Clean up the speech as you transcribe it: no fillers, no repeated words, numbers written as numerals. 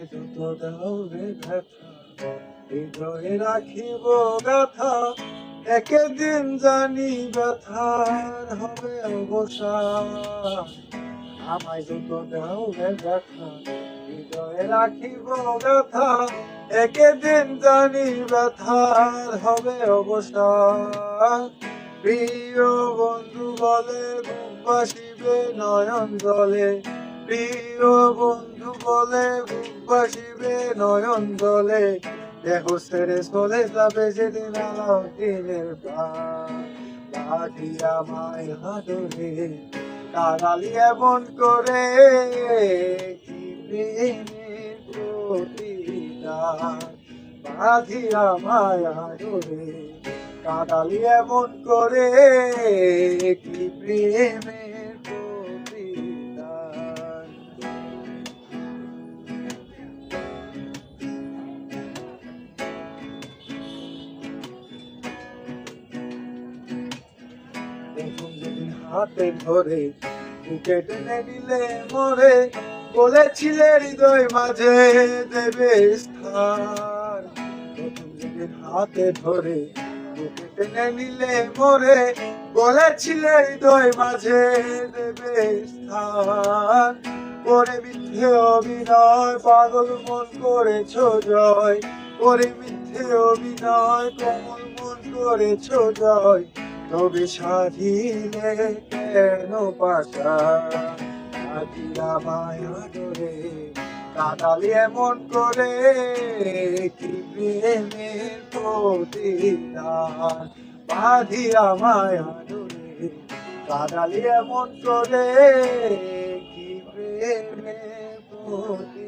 আমায় যত দাও রে ব্যথা, হৃদয়ে রাখিব গাথা, একদিন জানি ব্যথার হবে অবসান। আমায় যত দাও রে ব্যথা, হৃদয়ে রাখিব গাথা, একদিন জানি ব্যথার হবে অবসান। প্রিয় বন্ধু বলে বুক বাসিবে নয়ন জলে, প্রিয় বন্ধু বলে বুক বাসিবে নয়ন জলে, দেহ ছেড়ে চলে যাবে যেদিন আমার দিনের বাকি আমায় হাদরে, কাঙালি এমন করে কি প্রেমের প্রতিদান, বাঁধি আমায় হাদরে, কাঙালি এমন করে কি প্রেমের প্রতিদান। প্রথম যেদিন হাতে ধরে বুকে টেনে নিলে মোরে, বলেছিলে হৃদয় মাঝে দেবে স্থান। প্রথম যেদিন হাতে ধরে বুকে টেনে নিলে মোরে, বলেছিলে হৃদয় মাঝে দেবে স্থান। করে মিথ্যে অভিনয় পাগল মন করেছ জয়, করে মিথ্যে অভিনয় কোমল মন করেছ জয়, তবে সাধিলে কেন পাশা, আজ আমায় আদরে, কাঁদালি এমন করে কি প্রেমের প্রতিদান, বাঁধি আমায় আদরে, কাঁদালি এমন করে কি প্রেমের প্রতিদান।